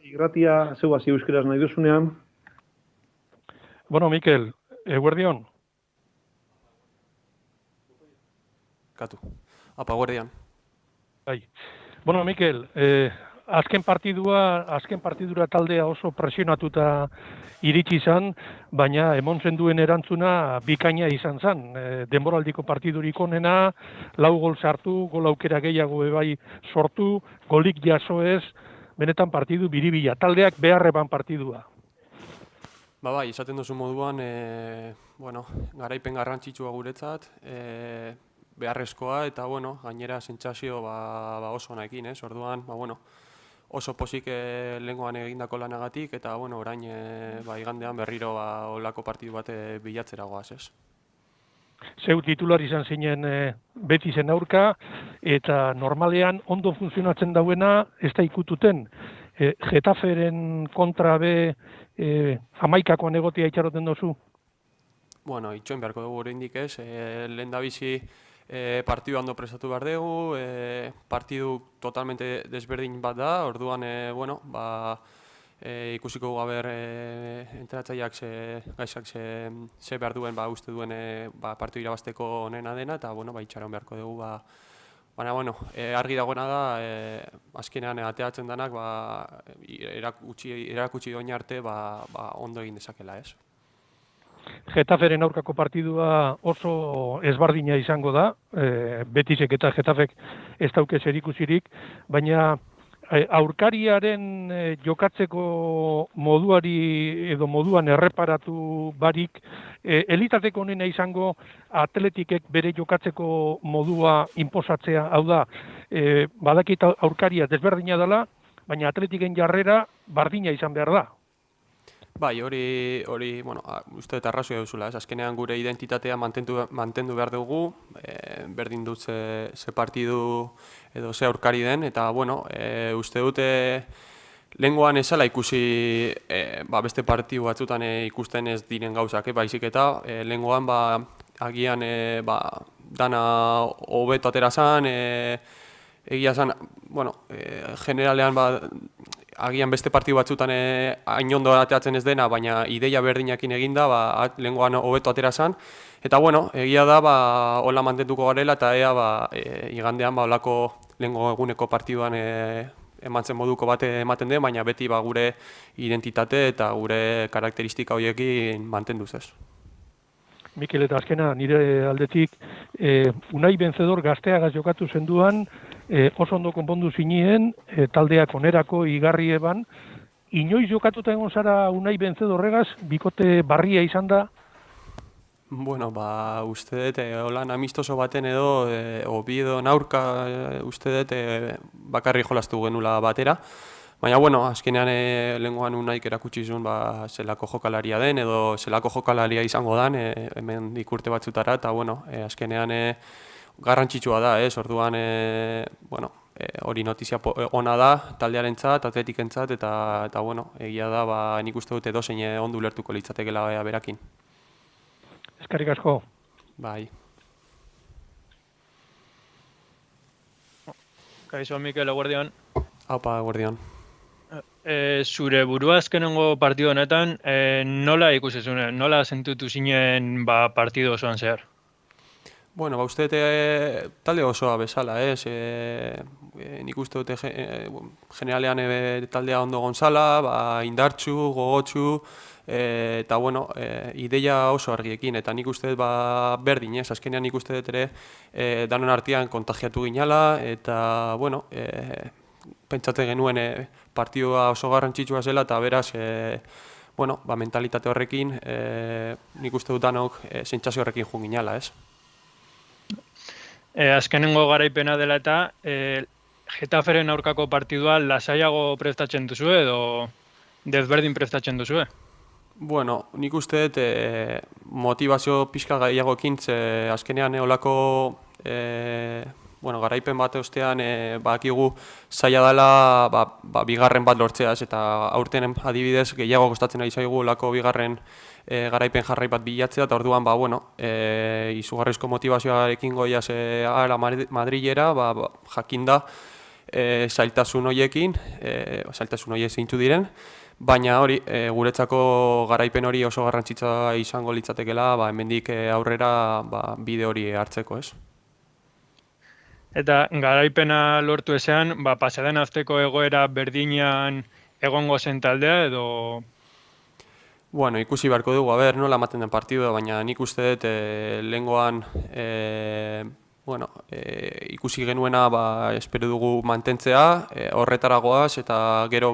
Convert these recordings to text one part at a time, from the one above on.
Irratia, zeu hasi euskeraz nahi duzunean. Bueno, Mikel, eguerdion. Katu. Apa, guardian. Bai. Bueno, Mikel, azken partidura taldea oso presionatuta iritsi izan, baina emon duen erantzuna bikaina izan zen. Denboraldiko partidurik onena, 4 gol sartu, gol aukera gehiago bai sortu, golik jaso ez, benetan partidu biribila. Taldeak beharreban partidua. Bai, esaten duzu moduan, garaipen garrantzitsua guretzat, beharrezkoa eta, gainera sentsazio oso onaekin, ez? Orduan, oso pozik lehengoan egindako lanagatik eta, orain igandean berriro olako partidu bat bilatzera goaz, ez? Zeu titular izan zinen Betizen aurka, eta normalean ondo funtzionatzen dauena ez da ikututen. Getaferen kontra be 11koan egotia itxaroten dozu? Bueno, itxoin beharko dugu oraindik ez, lehen da bizi partidu ondo prestatu behar dugu, partidu totalmente desberdin bat da, orduan, ikusiko dugu haber entrenatzaileak ze behar duen, uste duen partidu irabazteko onena dena, eta itxaron beharko dugu, baina, argi dagoena da, azkenean ateatzen denak, erakutsi doin arte, ondo egin dezakela, ez? Getaferen aurkako partidua oso ezbardina izango da, Betisek eta Getafek ez dauke zerikusirik, baina aurkariaren jokatzeko moduari edo moduan erreparatu barik, elitateko onena izango Atletikek bere jokatzeko modua inposatzea, hau da, badakit aurkaria desberdina dela, baina Atletiken jarrera bardina izan behar da. Bai, hori, uste eta arrazoia duzula, ez? Azkenean gure identitatea mantendu behar dugu, berdin dut ze partidu edo ze aurkari den, eta, uste dute lehengoan ezala ikusi beste partidu batzutan ikusten ez diren gauzak, baizik eta lehengoan agian dana hobeto atera zan, egia zan, generalean agian beste partidu batzutan hain ondo ateatzen ez dena, baina ideia berdinakin eginda, lehengoan hobeto atera zan. Eta, egia da, hola mantentuko garela, eta igandean, holako lehengo eguneko partiduan emantzen moduko bat ematen den, baina beti gure identitate eta gure karakteristika horiekin mantenduz ez. Mikel, eta azkena nire aldetik, Unai Benzedor gazteagaz jokatu zenduan, oso ondo konpondu zinien, taldeak onerako igarri eban. Inoiz jokatuta egon zara Unai Benzedorregaz, bikote barria izan da? Bueno, uste dut, holan amistoso baten edo, Oviedo aurka uste dut, bakarri jolastu genula batera. Baina, azkenean lehengoan Unaik erakutsi zuen zelako jokalaria den, edo zelako jokalaria izango den, hemen ikurte batzutara, eta, azkenean garrantzitsua da, ez? Orduan, hori notizia ona da, taldearentzat, atletikentzat, eta egia da, nik uste dut edozein ondo ulertuko litzatekela berakin. Eskerrik asko. Bai. Kaixo, Mikel, eguerdion. Aupa, eguerdion. Zure burua azkenengo partidu honetan, nola ikusi zuen, nola sentitu zinen partidu osoan zehar? Bueno, uste dute talde osoa bezala, ez? Nik uste dute generalean taldea ondo gonzala, indartsu, gogotsu, eta ideia oso argiekin, eta nik uste dut berdin, ez? Azkenean nik uste dut ere danon artean kontagiatu ginala, eta, pentsatzen genuen partidua oso garrantzitsua zela, eta beraz, mentalitate horrekin, nik uste dut danok sentsazio horrekin joan ginala, ez? Azkenengo garaipena dela eta Getaferen aurkako partidua lasaiago prestatzen duzu edo desberdin prestatzen duzu? Bueno, nik uste dut motivazio pixka gehiagoekin, azkenean olako garaipen bat ostean badakigu zaila dela bigarren bat lortzeaz, eta aurten adibidez gehiago kostatzen ari zaigu olako bigarren garaipen jarrai bat bilatzea, eta orduan izugarrizko motivazioarekin goiaz ara Madrilera, jakinda zailtasun horiekin, zailtasun horiek zeintzu diren, baina hori, guretzako garaipen hori oso garrantzitsua izango litzatekela, hemendik aurrera bide hori hartzeko, ez? Eta garaipena lortu ezean, pasaden azteko egoera berdinean egongo zen taldea edo... Bueno, ikusi beharko dugu, nola ematen den partidua, baina nik uste dut lehengoan ikusi genuena espero dugu mantentzea, horretaragoaz eta gero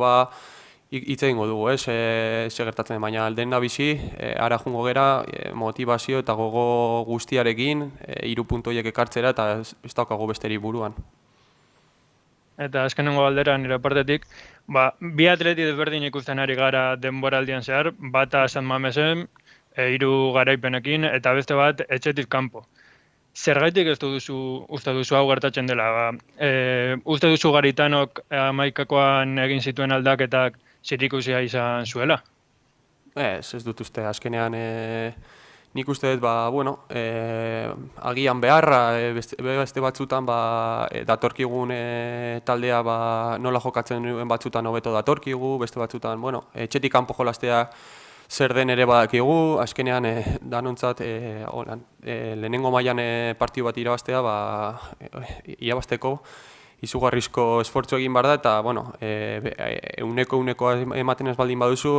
hitz egingo dugu, ze gertatzen den, baina alden da bizi, ara jungo gera, motivazio eta gogo guztiarekin, 3 puntu horiek ekartzera eta ez daukagu besterik buruan. Eta azkenengo galdera nire partetik, bi atleti desberdin ikusten ari gara denboraldian zehar, bata San Mamesen, 3 garaipenekin, eta beste bat etxetik kanpo. Zergaitik ez uste duzu hau gertatzen dela? Uste duzu Garitanok 11koan egin zituen aldaketak zerikusia izan zuela? Ez dut uste, azkenean nik uste dut, agian beharra, beste batzutan datorkigun taldea nola jokatzen duen batzutan hobeto datorkigu, beste batzutan, etxetik kanpo jolastea zer den ere badakigu, azkenean danontzat lehenengo mailan partidu bat irabaztea, irabazteko izugarrizko esfortzu egin behar da, eta euneko ematen ez baldin baduzu,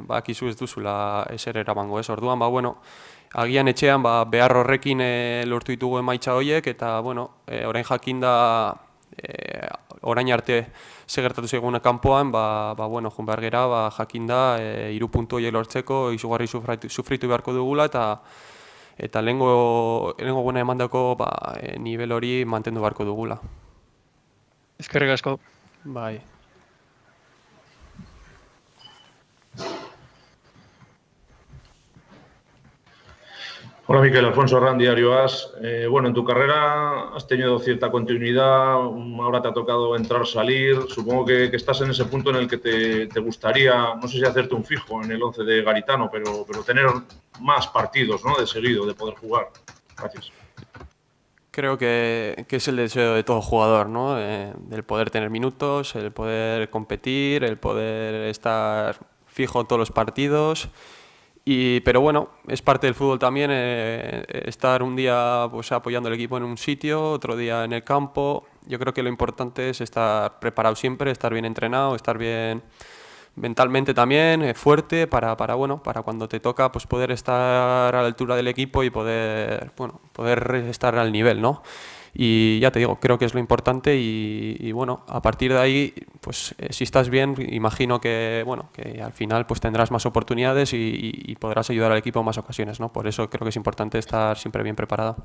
bakizu ez duzula eser eramango, ez? Orduan, agian etxean behar horrekin lortu ditugu emaitza horiek, eta orain jakinda orain arte segertatu zegoen kanpoan, joan behar gera, jakinda 3 puntu horiek lortzeko izugarri sufritu beharko dugula, eta lehengo guena emandako nivel hori mantendu beharko dugula. Eskerrik asko. Bai. Hola Miquel, Alfonso Arran, Diario As. En tu carrera has tenido cierta continuidad, ahora te ha tocado entrar, salir. Supongo que estás en ese punto en el que te gustaría, no sé si hacerte un fijo en el 11 de Garitano, pero tener más partidos, ¿no? De seguido, de poder jugar. Gracias. Creo que es el deseo de todo jugador, ¿no? El poder tener minutos, el poder competir, el poder estar fijo en todos los partidos. Pero es parte del fútbol también estar un día apoyando al equipo en un sitio, otro día en el campo. Yo creo que lo importante es estar preparado siempre, estar bien entrenado, estar bien mentalmente también, fuerte para cuando te toca poder estar a la altura del equipo y poder estar al nivel, ¿no? Y ya te digo, creo que es lo importante y a partir de ahí, si estás bien, imagino que al final tendrás más oportunidades y podrás ayudar al equipo en más ocasiones, ¿no? Por eso creo que es importante estar siempre bien preparado.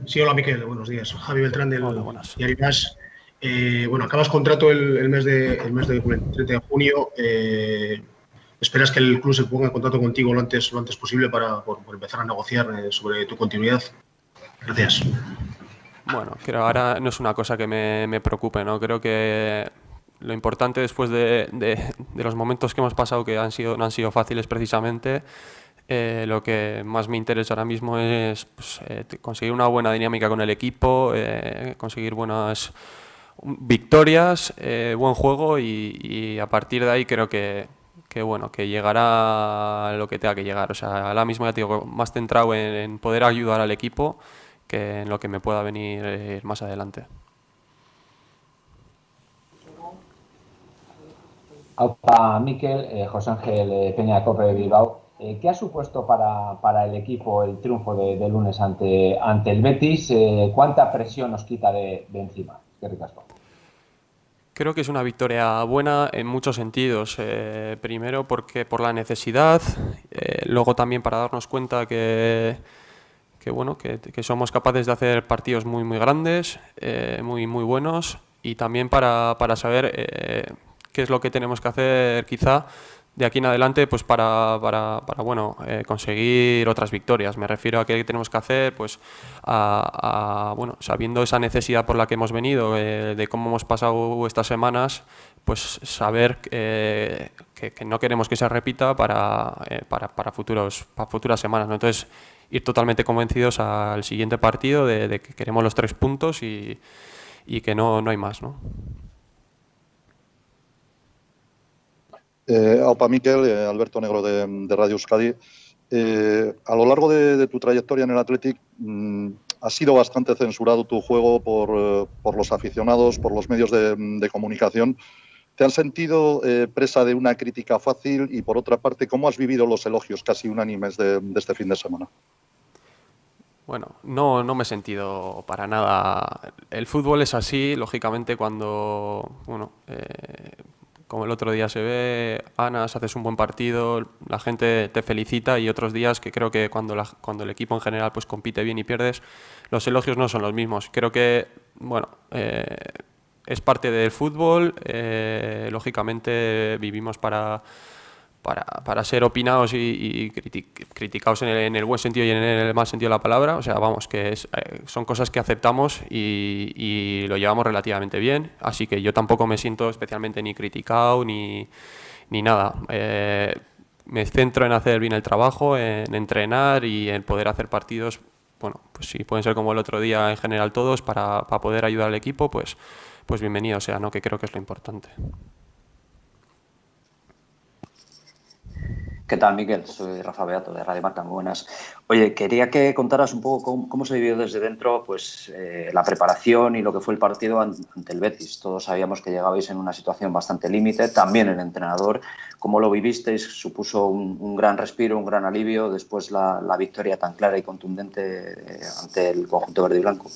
Sí, hola Miquel, buenos días. Javi Beltrán del Diario As. Acabas contrato el mes de 30 de junio. ¿Esperas que el club se ponga en contacto contigo lo antes posible por empezar a negociar sobre tu continuidad? Gracias. Creo ahora no es una cosa que me preocupe, ¿no? Creo que lo importante después de los momentos que hemos pasado, que no han sido fáciles precisamente, lo que más me interesa ahora mismo es conseguir una buena dinámica con el equipo, conseguir buenas victorias, buen juego y a partir de ahí creo que llegará lo que tenga que llegar. O sea, ahora mismo ya te digo, más centrado en poder ayudar al equipo que en lo que me pueda venir más adelante. Aupa, Miquel, José Ángel Peña, Cope de Bilbao. ¿Qué ha supuesto para el equipo el triunfo de lunes ante el Betis? ¿Cuánta presión nos quita de encima? Qué ricasco. Creo que es una victoria buena en muchos sentidos. Primero porque por la necesidad, luego también para darnos cuenta que somos capaces de hacer partidos muy muy grandes, muy muy buenos y también para saber qué es lo que tenemos que hacer quizá de aquí en adelante pues para bueno, conseguir otras victorias. Me refiero a qué tenemos que hacer, pues bueno, sabiendo esa necesidad por la que hemos venido, de cómo hemos pasado estas semanas, pues saber que no queremos que se repita para futuras semanas, ¿no? Entonces, ir totalmente convencidos al siguiente partido de que queremos los 3 puntos y que no hay más, ¿no? Aupa Mikel, Alberto Negro de Radio Euskadi. A lo largo de tu trayectoria en el Athletic ha sido bastante censurado tu juego por los aficionados, por los medios de comunicación. ¿Te han sentido presa de una crítica fácil? Y por otra parte, ¿cómo has vivido los elogios casi unánimes de este fin de semana? Bueno, no me he sentido para nada. El fútbol es así, lógicamente, cuando, bueno, como el otro día se ve, ganas, haces un buen partido, la gente te felicita, y otros días que creo que cuando el equipo en general pues compite bien y pierdes, los elogios no son los mismos. Creo que, bueno, es parte del fútbol, lógicamente vivimos para ser opinados y criticados en el buen sentido y en el mal sentido de la palabra. O sea, vamos, que son cosas que aceptamos y lo llevamos relativamente bien. Así que yo tampoco me siento especialmente ni criticado ni nada. Me centro en hacer bien el trabajo, en entrenar y en poder hacer partidos, bueno, pues si pueden ser como el otro día en general todos, para poder ayudar al equipo, pues bienvenido sea, ¿no? Que creo que es lo importante. ¿Qué tal, Miguel? Soy Rafa Beato, de Radio Marca. Muy buenas. Oye, quería que contaras un poco cómo se vivió desde dentro pues, la preparación y lo que fue el partido ante el Betis. Todos sabíamos que llegabais en una situación bastante límite, también el entrenador. ¿Cómo lo vivisteis? ¿Supuso un gran respiro, un gran alivio después la victoria tan clara y contundente ante el conjunto verde y blanco?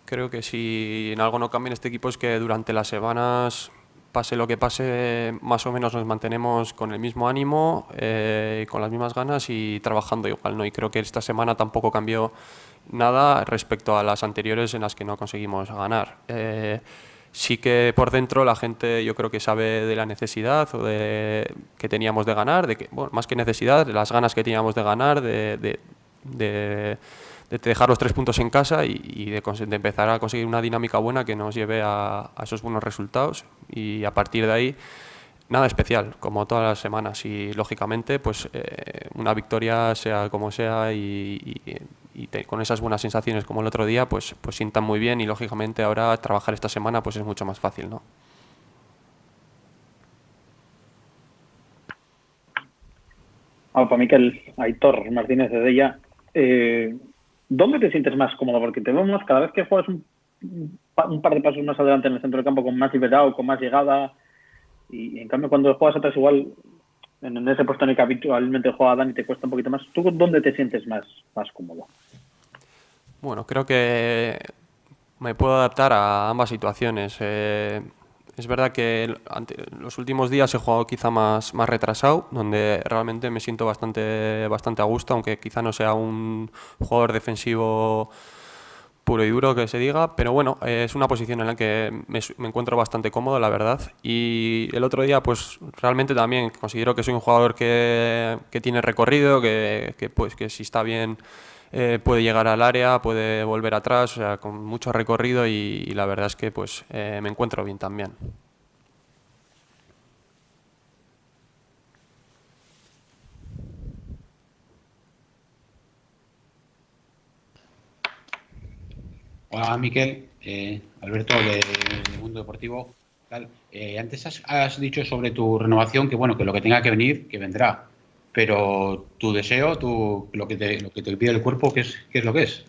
Creo que si en algo no cambia en este equipo es que durante las semanas, pase lo que pase, más o menos nos mantenemos con el mismo ánimo, con las mismas ganas y trabajando igual, ¿no? Y creo que esta semana tampoco cambió nada respecto a las anteriores en las que no conseguimos ganar. Sí que por dentro la gente, yo creo que sabe de la necesidad que teníamos de ganar, de que, bueno, más que necesidad, de las ganas que teníamos de ganar, de dejar los 3 puntos en casa y de empezar a conseguir una dinámica buena que nos lleve a esos buenos resultados, y a partir de ahí nada especial, como todas las semanas, y lógicamente pues una victoria sea como sea con esas buenas sensaciones como el otro día pues sientan muy bien, y lógicamente ahora trabajar esta semana pues es mucho más fácil, ¿no? Para Miquel, Aitor Martínez de Della. ¿Dónde te sientes más cómodo? Porque te vemos cada vez que juegas un par de pasos más adelante en el centro del campo con más liberado, con más llegada, y en cambio cuando juegas atrás igual en ese puesto en el que habitualmente juega Dani te cuesta un poquito más. ¿Tú dónde te sientes más cómodo? Bueno, creo que me puedo adaptar a ambas situaciones. Es verdad que los últimos días he jugado quizá más retrasado, donde realmente me siento bastante a gusto, aunque quizá no sea un jugador defensivo puro y duro que se diga, pero bueno, es una posición en la que me encuentro bastante cómodo, la verdad. Y el otro día pues realmente también considero que soy un jugador que tiene recorrido, que si está bien puede llegar al área, puede volver atrás, o sea, con mucho recorrido, y la verdad es que pues me encuentro bien también. Hola, Miquel, Alberto de Mundo Deportivo. Antes has dicho sobre tu renovación que bueno, que lo que tenga que venir, que vendrá. Pero tu deseo, lo que te pide el cuerpo, ¿qué es lo que es?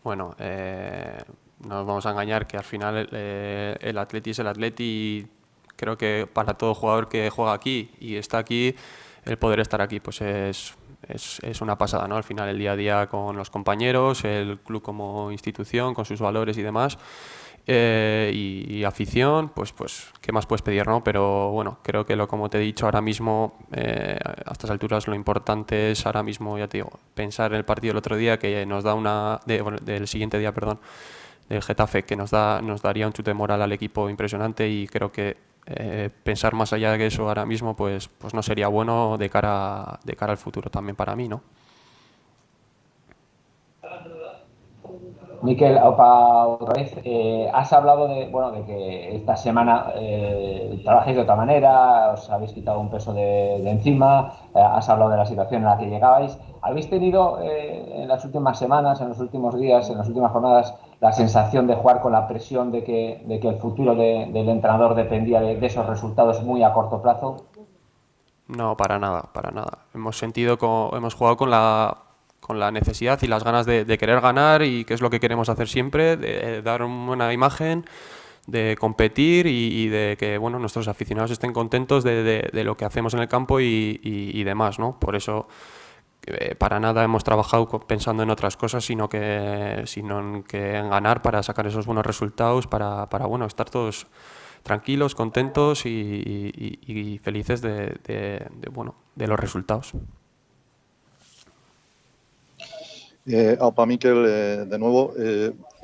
Bueno, no nos vamos a engañar que al final el Atleti es el Atleti, y creo que para todo jugador que juega aquí y está aquí, el poder estar aquí pues es una pasada, ¿no? Al final el día a día con los compañeros, el club como institución, con sus valores y demás, y afición, pues qué más puedes pedir, ¿no? Pero bueno, creo que como te he dicho ahora mismo, a estas alturas lo importante es ahora mismo, ya te digo, pensar en el partido del otro día, que nos da del siguiente día, perdón, del Getafe, que nos daría un chute moral al equipo impresionante, y creo que pensar más allá de eso ahora mismo pues no sería bueno de cara al futuro también para mí, ¿no? Mikel, otra vez, has hablado de que esta semana trabajáis de otra manera, os habéis quitado un peso de encima, has hablado de la situación en la que llegabais. ¿Habéis tenido en las últimas semanas, en los últimos días, en las últimas jornadas, la sensación de jugar con la presión de que el futuro del entrenador dependía de esos resultados muy a corto plazo? No, para nada. Hemos jugado con la necesidad y las ganas de querer ganar, y que es lo que queremos hacer siempre, de dar una buena imagen, de competir y de que nuestros aficionados estén contentos de lo que hacemos en el campo y demás, ¿no? Por eso para nada hemos trabajado pensando en otras cosas, sino en ganar para sacar esos buenos resultados, para estar todos tranquilos, contentos y felices de los resultados. Aupa Mikel, de nuevo,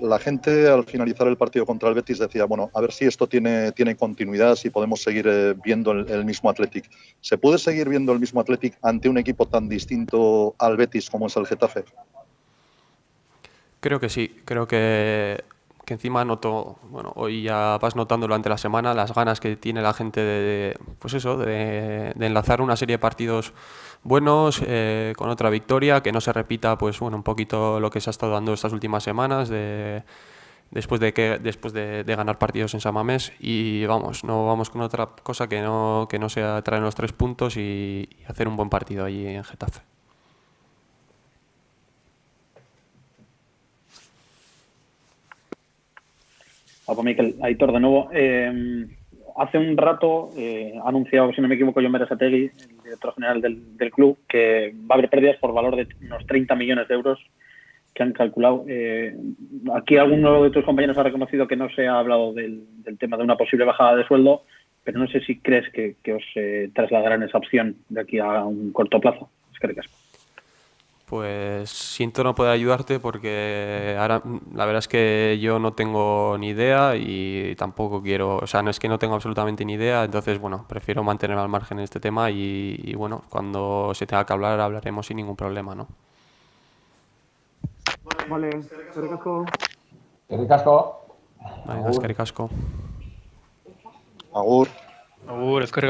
la gente al finalizar el partido contra el Betis decía, a ver si esto tiene continuidad, si podemos seguir viendo el mismo Athletic. ¿Se puede seguir viendo el mismo Athletic ante un equipo tan distinto al Betis como es el Getafe? Creo que sí, creo que encima noto, hoy ya vas notando durante la semana las ganas que tiene la gente de enlazar una serie de partidos buenos con otra victoria, que no se repita un poquito lo que se ha estado dando estas últimas semanas después de ganar partidos en San Mamés, y no vamos con otra cosa que no sea traer los 3 puntos y hacer un buen partido allí en Getafe. Aupa Mikel, Aitor de nuevo. Hace un rato ha anunciado, si no me equivoco, Jon Berasategui, el director general del club, que va a haber pérdidas por valor de unos 30 millones de euros que han calculado. Aquí alguno de tus compañeros ha reconocido que no se ha hablado del tema de una posible bajada de sueldo, pero no sé si crees que os trasladarán esa opción de aquí a un corto plazo. Es que recasco. Pues siento no poder ayudarte porque ahora la verdad es que yo no tengo ni idea y tampoco quiero, no es que no tengo absolutamente ni idea, entonces prefiero mantener al margen este tema y cuando se tenga que hablar hablaremos sin ningún problema, ¿no? Vale, eskerrik asko. Eskerrik asko. Venga, eskerrik asko. Agur. Agur, eskerrik